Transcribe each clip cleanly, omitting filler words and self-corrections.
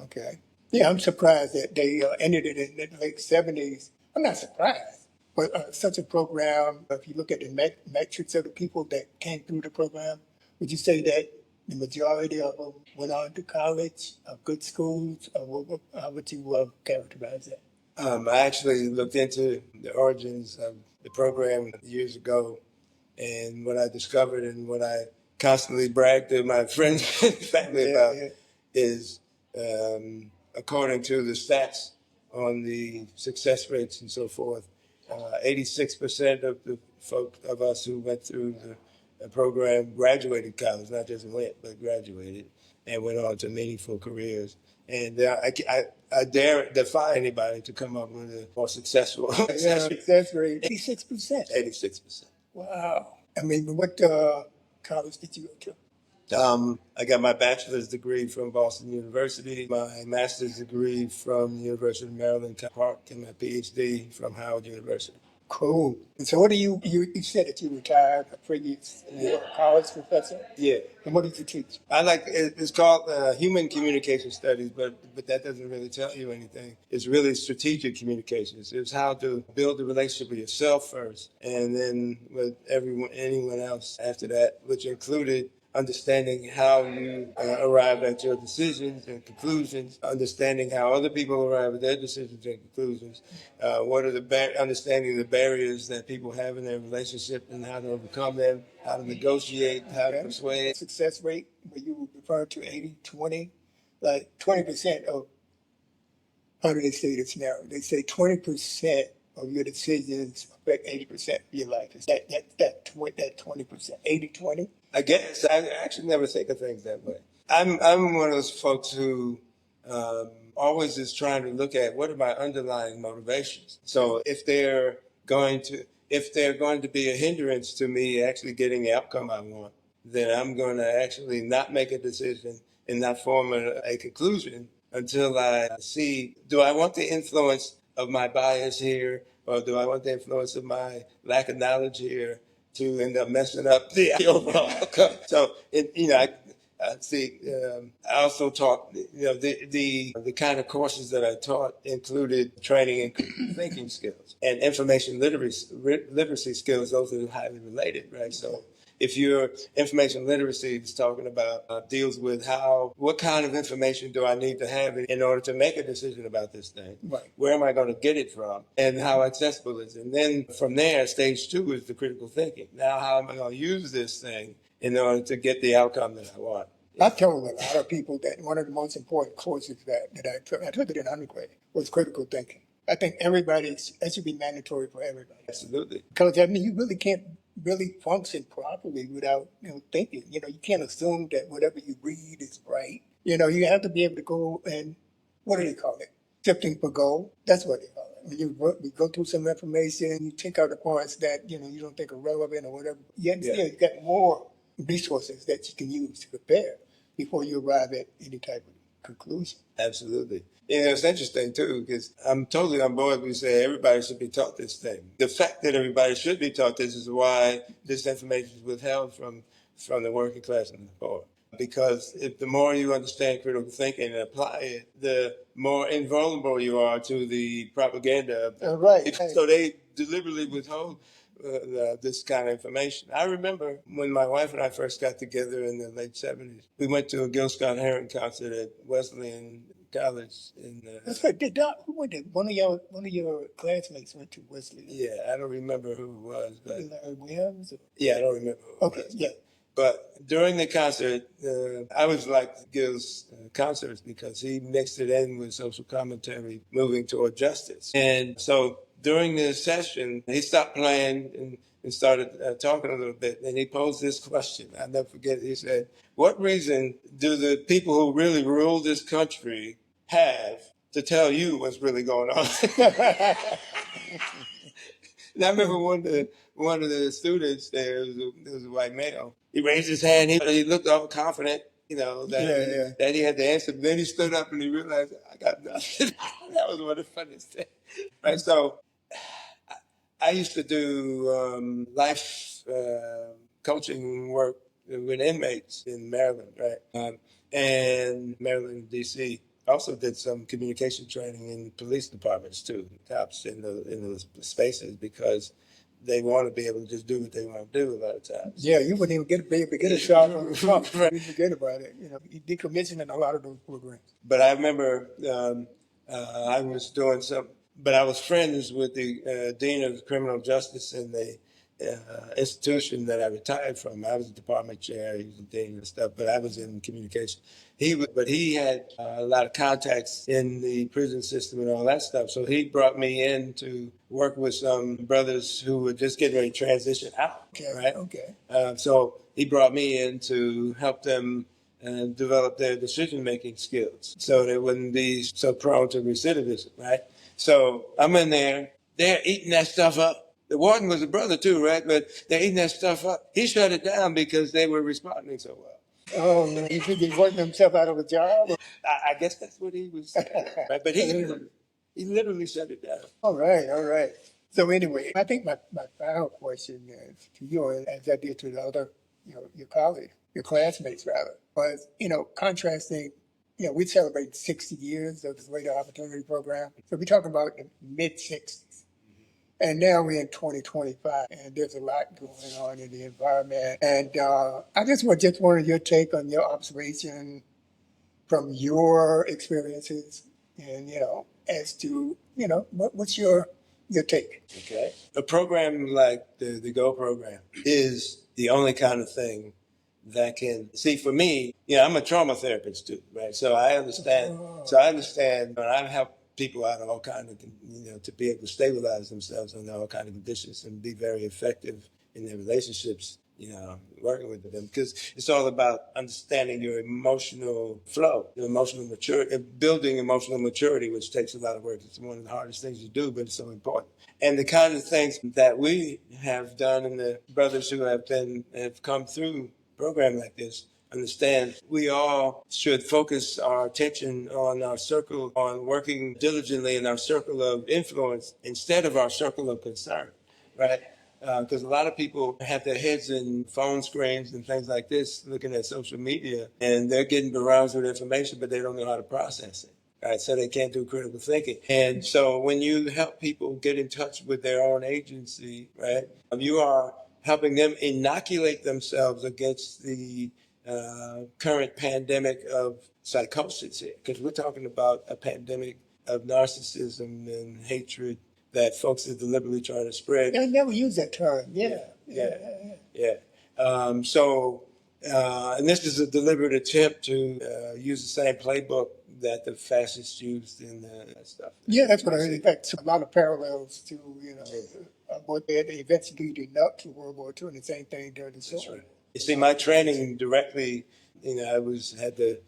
Okay. Yeah, I'm surprised that they ended it in the late 70s. I'm not surprised. But such a program, if you look at the metrics of the people that came through the program, would you say that the majority of them went on to college, good schools, or how would you characterize that? I actually looked into the origins of the program years ago, and what I discovered and what I constantly brag to my friends and family about is, according to the stats on the success rates and so forth, 86% of the folk of us who went through the program graduated college, not just went, but graduated and went on to meaningful careers. And I dare defy anybody to come up with a more successful success rate. 86%. 86%. Wow. I mean, what college did you go to? I got my bachelor's degree from Boston University, my master's degree from the University of Maryland, Park, and my PhD from Howard University. Cool. And so what do you said that you retired previous college professor? Yeah. And what did you teach? It's called Human Communication Studies, but that doesn't really tell you anything. It's really strategic communications. It's how to build a relationship with yourself first, and then with anyone else after that, which included understanding how you arrive at your decisions and conclusions, understanding how other people arrive at their decisions and conclusions, what are understanding the barriers that people have in their relationship and how to overcome them, how to negotiate, how to persuade. Success rate, where you refer to 80-20, like 20% of, how do they say this now? They say 20% of your decisions affect 80% of your life. Is that 20%, 80-20? I guess I actually never think of things that way. I'm one of those folks who always is trying to look at what are my underlying motivations. So if they're going to be a hindrance to me actually getting the outcome I want, then I'm going to actually not make a decision and not form a conclusion until I see, do I want the influence of my bias here, or do I want the influence of my lack of knowledge here to end up messing up the overall outcome? So, I also taught, the kind of courses that I taught included training in critical thinking skills and information literacy skills. Those are highly related, right? So if your information literacy is talking about deals with what kind of information do I need to have in order to make a decision about this thing? Right. Where am I going to get it from? And how accessible is it? And then from there, stage 2 is the critical thinking. Now, how am I going to use this thing in order to get the outcome that I want? I told a lot of people that one of the most important courses that I took it in undergrad, was critical thinking. I think that should be mandatory for everybody. Absolutely. Because, I mean, you really can't really function properly without, thinking. You can't assume that whatever you read is right. You have to be able to go and, what do they call it? Sifting for gold. That's what they call it. When you go through some information, you take out the parts that, you don't think are relevant or whatever. Yet still, you got more resources that you can use to prepare before you arrive at any type of conclusion. Absolutely. It's interesting, too, because I'm totally on board when you say everybody should be taught this thing. The fact that everybody should be taught this is why this information is withheld from the working class and the poor. Because the more you understand critical thinking and apply it, the more invulnerable you are to the propaganda. Right. So they deliberately withhold this kind of information. I remember when my wife and I first got together in the late 70s, we went to a Gil Scott-Heron concert at Wesleyan College. That's right. One of your classmates went to Wesleyan? Yeah, I don't remember who it was. But Williams? Yeah, I don't remember who it was. Yeah. But during the concert, I was like Gil's concerts because he mixed it in with social commentary, moving toward justice. And so during the session, he stopped playing and started talking a little bit. And he posed this question. I'll never forget it. He said, what reason do the people who really rule this country have to tell you what's really going on? And I remember one of the students there, was a white male. He raised his hand. He looked all confident, that he had the answer. But then he stood up and he realized, I got nothing. That was one of the funniest things. Right. So I used to do life coaching work with inmates in Maryland, right? And Maryland, D.C. Also did some communication training in police departments too, cops in the spaces, because they want to be able to just do what they want to do a lot of times. Yeah, you wouldn't even be able to get a shot on Trump. You forget about it. You decommissioned in a lot of those programs. But I remember I was doing some, but I was friends with the dean of criminal justice in the institution that I retired from. I was a department chair, he was the dean and stuff, but I was in communication. But he had a lot of contacts in the prison system and all that stuff. So he brought me in to work with some brothers who were just getting ready to transition out. Okay. Right. Okay. So he brought me in to help them develop their decision-making skills so they wouldn't be so prone to recidivism, right? So I'm in there. They're eating that stuff up. The warden was a brother too, right? But they're eating that stuff up. He shut it down because they were responding so well. Oh, no, you think he's working himself out of a job? I guess that's what he was saying, right? But he literally shut it down. All right, all right. So anyway, I think my final question is to you, as I did to the other, your colleagues, your classmates rather, was, contrasting, we celebrate 60 years of this Later Opportunity Program. So we're talking about the mid-60s. And now we're in 2025, and there's a lot going on in the environment. And I just wanted your take on your observation from your experiences, and as to what's your take? Okay, a program like the Go program is the only kind of thing that can see. For me, I'm a trauma therapist too, right? So I understand. So I understand when I help people out of all kind of, to be able to stabilize themselves under all kind of conditions and be very effective in their relationships, working with them, because it's all about understanding your emotional flow, your emotional maturity, building emotional maturity, which takes a lot of work. It's one of the hardest things to do, but it's so important. And the kind of things that we have done, and the brothers who have come through a program like this, understand we all should focus our attention on our circle, on working diligently in our circle of influence instead of our circle of concern, right? Because a lot of people have their heads in phone screens and things like this, looking at social media, and they're getting barraged with information, but they don't know how to process it. Right, so they can't do critical thinking. And so when you help people get in touch with their own agency, right, you are helping them inoculate themselves against the current pandemic of psychosis here, because we're talking about a pandemic of narcissism and hatred that folks are deliberately trying to spread. I never use that term. Yeah. And this is a deliberate attempt to use the same playbook that the fascists used in that stuff. Yeah, that's what I heard. In fact, a lot of parallels to, what they eventually leading up to World War II, and the same thing during the Civil War. Right. You see, my training directly, I had the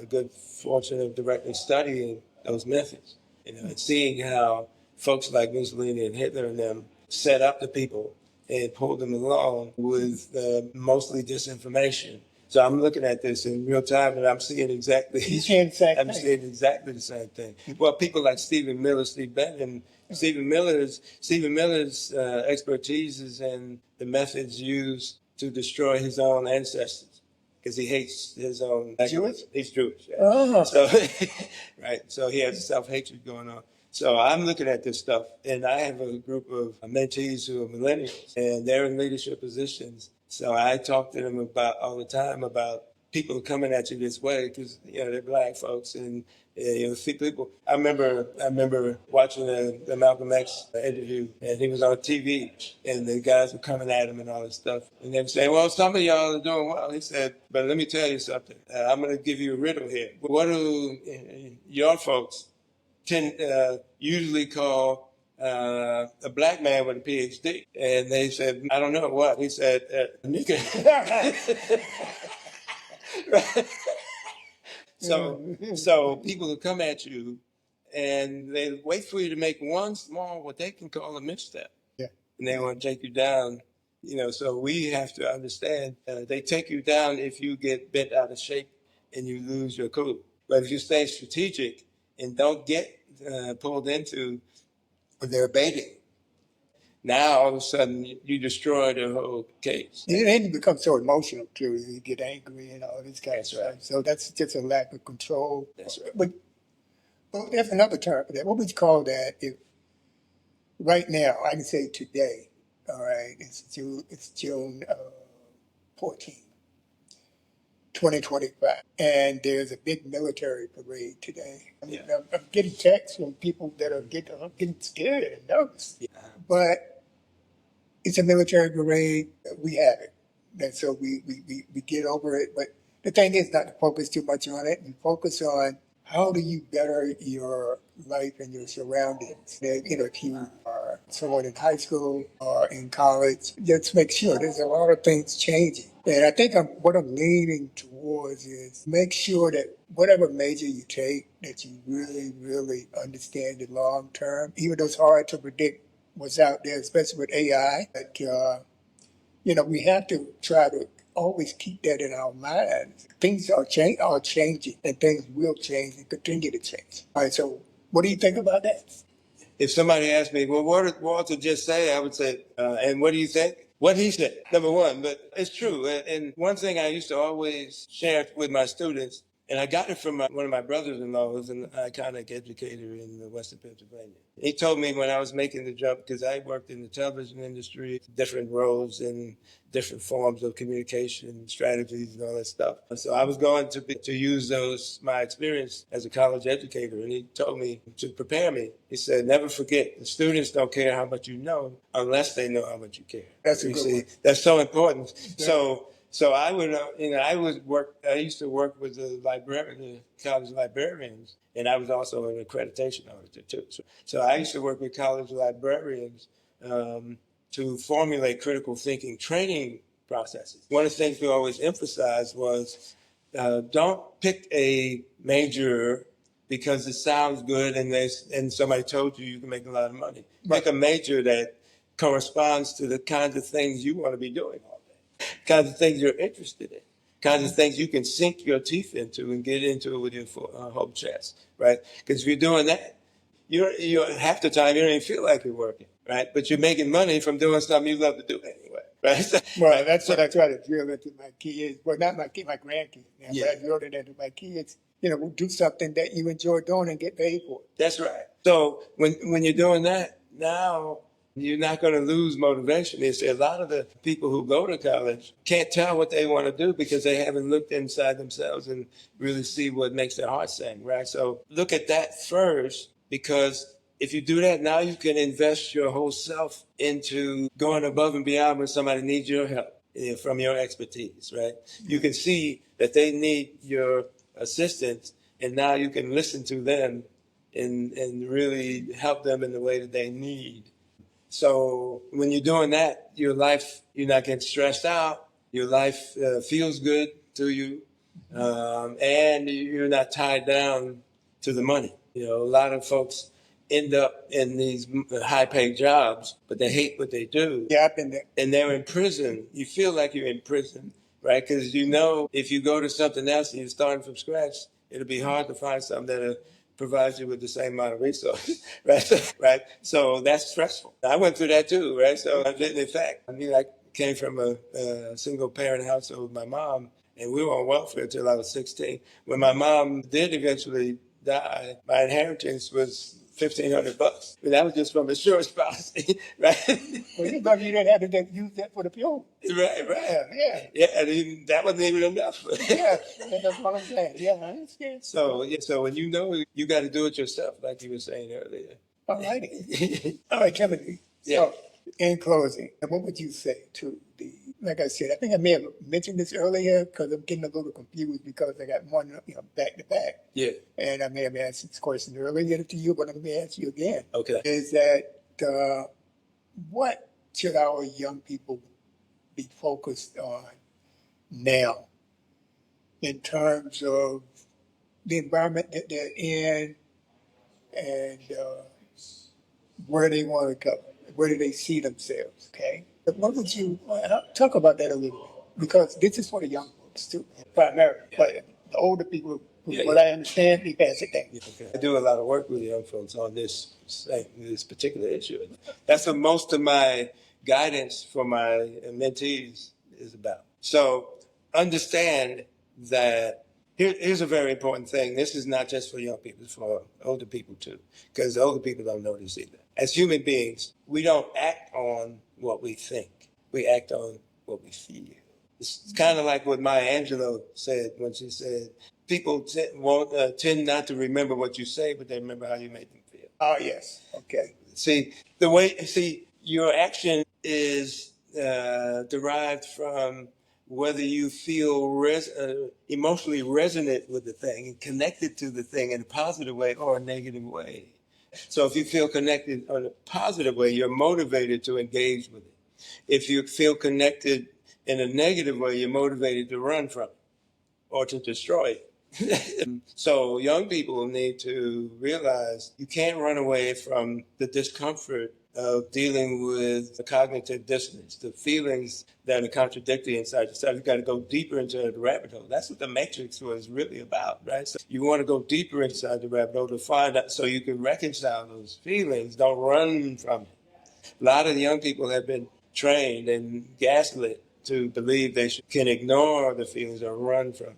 good fortune of directly studying those methods, and seeing how folks like Mussolini and Hitler and them set up the people and pulled them along with mostly disinformation. So I'm looking at this in real time, and I'm seeing exactly. You're seeing the same I'm seeing exactly the same thing. Well, people like Stephen Miller, Steve Bannon, Stephen Miller's expertise is in the methods used to destroy his own ancestors, because he hates his own. Jewish? He's Jewish. Yeah. Oh. So, right. So he has self-hatred going on. So I'm looking at this stuff, and I have a group of mentees who are millennials, and they're in leadership positions. So I talk to them all the time about people coming at you this way, because they're black folks, and see people. I remember watching the Malcolm X interview, and he was on TV, and the guys were coming at him and all this stuff, and they were saying, "Well, some of y'all are doing well." He said, "But let me tell you something. I'm going to give you a riddle here. What do your folks usually call a black man with a PhD?" And they said, "I don't know what." He said, "Nigga." So people will come at you, and they wait for you to make one small, what they can call a misstep. Yeah. And they want to take you down. So we have to understand they take you down if you get bent out of shape and you lose your cool. But if you stay strategic and don't get pulled into their baiting, Now all of a sudden you destroy the whole case. And then you become so emotional too. You get angry and all this kind That's of right. stuff. So that's just a lack of control. That's right. But there's another term for that. What would you call that? If right now, I can say today, all right, it's June 14th, 2025, and there's a big military parade today. I mean, Yeah. I'm getting texts from people that are getting scared and nervous. Yeah. But it's a military parade. We have it. And so we get over it. But the thing is not to focus too much on it and focus on how do you better your life and your surroundings. If you are someone in high school or in college, just make sure there's a lot of things changing. And I think what I'm leaning towards is make sure that whatever major you take, that you really, really understand it long term, even though it's hard to predict what's out there, especially with AI. But, we have to try to always keep that in our minds. Things are changing, and things will change and continue to change. All right, so what do you think about that? If somebody asked me, well, what did Walter just say? I would say, and what do you think? What he said, number one. But it's true. And one thing I used to always share with my students, and I got it from one of my brothers-in-law, who's an iconic educator in Western Pennsylvania. He told me when I was making the jump, because I worked in the television industry, different roles in different forms of communication strategies and all that stuff. So I was going to use my experience as a college educator, and he told me to prepare me. He said, never forget, the students don't care how much you know unless they know how much you care. That's a good one. That's so important. Yeah. So I would, I used to work with the college librarians, and I was also an accreditation auditor too. So I used to work with college librarians to formulate critical thinking training processes. One of the things we always emphasized was don't pick a major because it sounds good and somebody told you can make a lot of money. Pick a major that corresponds to the kinds of things you want to be doing all day, kinds of things you're interested in, kinds of things you can sink your teeth into and get into it with your whole chest, right? Because if you're doing that, you're half the time you don't even feel like you're working, right? But you're making money from doing something you love to do anyway, right? Well, that's what I try to drill into my kids. Well, not my grandkids now, Yeah. but I drilled it into my kids. Do something that you enjoy doing and get paid for it. That's right. So when you're doing that, now you're not going to lose motivation. It's a lot of the people who go to college can't tell what they want to do because they haven't looked inside themselves and really see what makes their heart sing, right? So look at that first, because if you do that, now you can invest your whole self into going above and beyond when somebody needs your help from your expertise, right? You can see that they need your assistance, and now you can listen to them and really help them in the way that they need. So when you're doing that, your life, you're not getting stressed out. Your life feels good to you, and you're not tied down to the money. A lot of folks end up in these high-paid jobs, but they hate what they do. Yeah, I've been there. And they're in prison. You feel like you're in prison, right? Because if you go to something else and you're starting from scratch, it'll be hard to find something that'll provide you with the same amount of resources, right? Right. So that's stressful. I went through that too, right? So I didn't, in fact, I came from a single parent household with my mom, and we were on welfare until I was 16. When my mom did eventually die, my inheritance was $1,500. That was just from insurance policy, right? Well, you didn't have to use that for the fuel. Right. Yeah. Yeah, and that wasn't even enough. Yeah, that's what I'm saying. Yeah, I understand. So when you got to do it yourself, like you were saying earlier. All righty. All right, Timothy. Yeah. So, in closing, what would you say to like I said, I think I may have mentioned this earlier because I'm getting a little confused because I got one, back to back. Yeah. And I may have asked this question earlier to you, but I'm going to ask you again. Okay. Is that what should our young people be focused on now in terms of the environment that they're in and where they want to go, where do they see themselves, okay? But what would you talk about that a little bit? Because this is for the young folks too, primarily. But the older people From what I understand, he passed it down. Okay. I do a lot of work with young folks on this particular issue. That's what most of my guidance for my mentees is about. So understand that here's a very important thing. This is not just for young people, it's for older people too, because older people don't know this either. As human beings, we don't act on what we think. We act on what we feel. It's kind of like what Maya Angelou said when she said, people tend not to remember what you say, but they remember how you made them feel. Oh, yes. Okay. See, your action is derived from whether you feel emotionally resonant with the thing and connected to the thing in a positive way or a negative way. So if you feel connected in a positive way, you're motivated to engage with it. If you feel connected in a negative way, you're motivated to run from it or to destroy it. So young people need to realize you can't run away from the discomfort of dealing with the cognitive dissonance, the feelings that are contradictory inside yourself. You've got to go deeper into the rabbit hole. That's what the Matrix was really about, right? So you want to go deeper inside the rabbit hole to find out so you can reconcile those feelings. Don't run from it. A lot of young people have been trained and gaslit to believe they can ignore the feelings or run from them.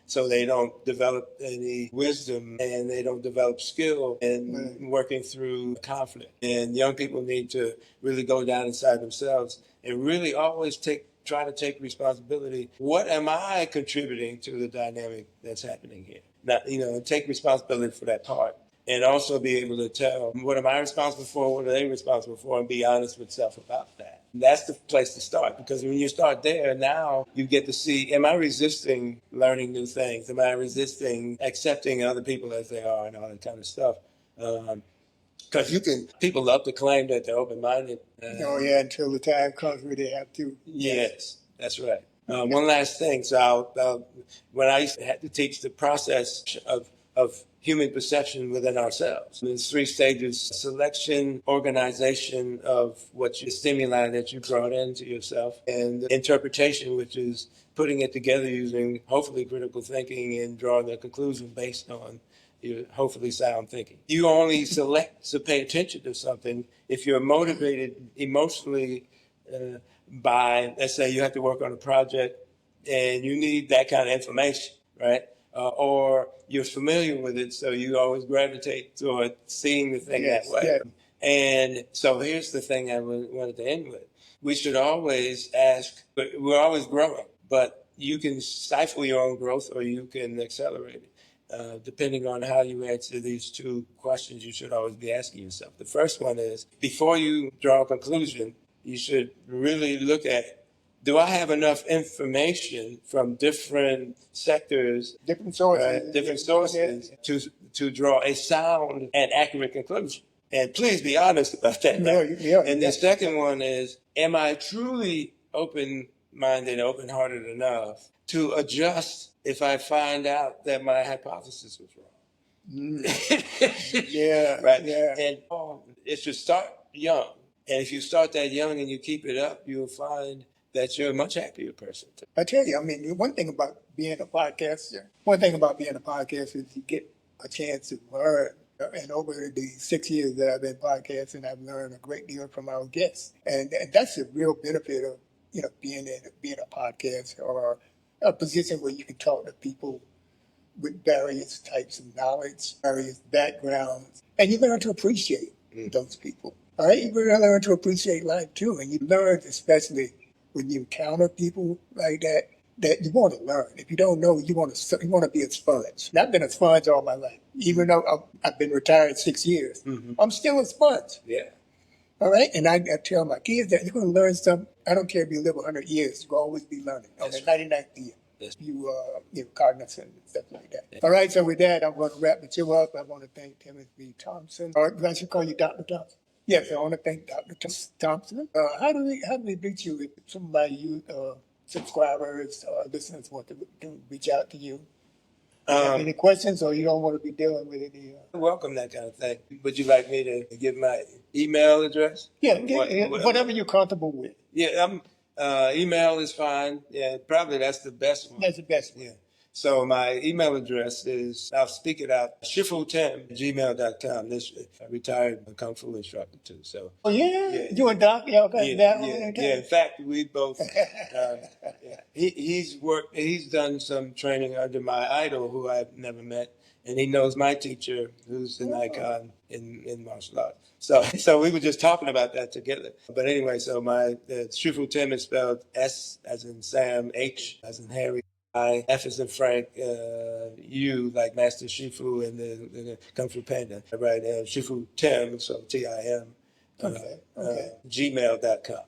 So they don't develop any wisdom and they don't develop skill in working through conflict. And young people need to really go down inside themselves and really always try to take responsibility. What am I contributing to the dynamic that's happening here? Now, take responsibility for that part. And also be able to tell, what am I responsible for, what are they responsible for, and be honest with self about that. That's the place to start, because when you start there, now you get to see, am I resisting learning new things? Am I resisting accepting other people as they are and all that kind of stuff? Because people love to claim that they're open-minded. Until the time comes where they have to. Yes, that's right. One last thing. So when I used to have to teach the process of human perception within ourselves. There's 3 stages: selection, organization of the stimuli that you brought into yourself, and interpretation, which is putting it together using hopefully critical thinking and drawing a conclusion based on your hopefully sound thinking. You only select to pay attention to something if you're motivated emotionally by, let's say you have to work on a project and you need that kind of information, right? Or you're familiar with it, so you always gravitate toward seeing the thing that way. Yeah. And so here's the thing I wanted to end with. We should always ask, we're always growing, but you can stifle your own growth or you can accelerate it. Depending on how you answer these 2 questions, you should always be asking yourself. The first one is, before you draw a conclusion, you should really look at, do I have enough information from different sectors, different sources, to draw a sound and accurate conclusion? And please be honest about that. And the second one is, am I truly open-minded, open-hearted enough to adjust if I find out that my hypothesis was wrong? Right. Yeah. And it should start young. And if you start that young and you keep it up, you'll find that you're a much happier person. I tell you, one thing about being a podcaster is you get a chance to learn. And over the 6 years that I've been podcasting, I've learned a great deal from our guests. And that's the real benefit of, being a podcast or a position where you can talk to people with various types of knowledge, various backgrounds, and you learn to appreciate those people. All right, you learn to appreciate life too, and you learn, especially when you encounter people like that you want to learn. If you don't know, you want to be a sponge. And I've been a sponge all my life, even though I've been retired 6 years. Mm-hmm. I'm still a sponge. Yeah. All right, and I tell my kids that you're going to learn something. I don't care if you live 100 years, you'll always be learning. On the 99th year. Yes. You're cognizant and stuff like that. Yes. All right, so with that, I'm going to wrap it you up. I want to thank Timothy Thompson. Or I should call you Dr. Thompson. Yes, I want to thank Dr. Thompson. How do we reach you if somebody subscribers or listeners want to reach out to you? Any questions, or you don't want to be dealing with any? Welcome that kind of thing. Would you like me to give my email address? Yeah, whatever you're comfortable with. Yeah, email is fine. Yeah, probably that's the best one. That's the best one. Yeah. So my email address is, I'll speak it out, shifutim@gmail.com. This a retired Kung Fu instructor too. So Oh yeah, yeah, you and Doc, y'all got yeah, that yeah, one. yeah. In fact, we both. Yeah. He's worked. He's done some training under my idol, who I've never met, and he knows my teacher, who's an icon in martial arts. So we were just talking about that together. But anyway, so my Shifu Tim is spelled S as in Sam, H as in Harry, I, F as in Frank, U like Master Shifu and the Kung Fu Panda. Right, Shifu Tim, so Tim, Okay. gmail.com.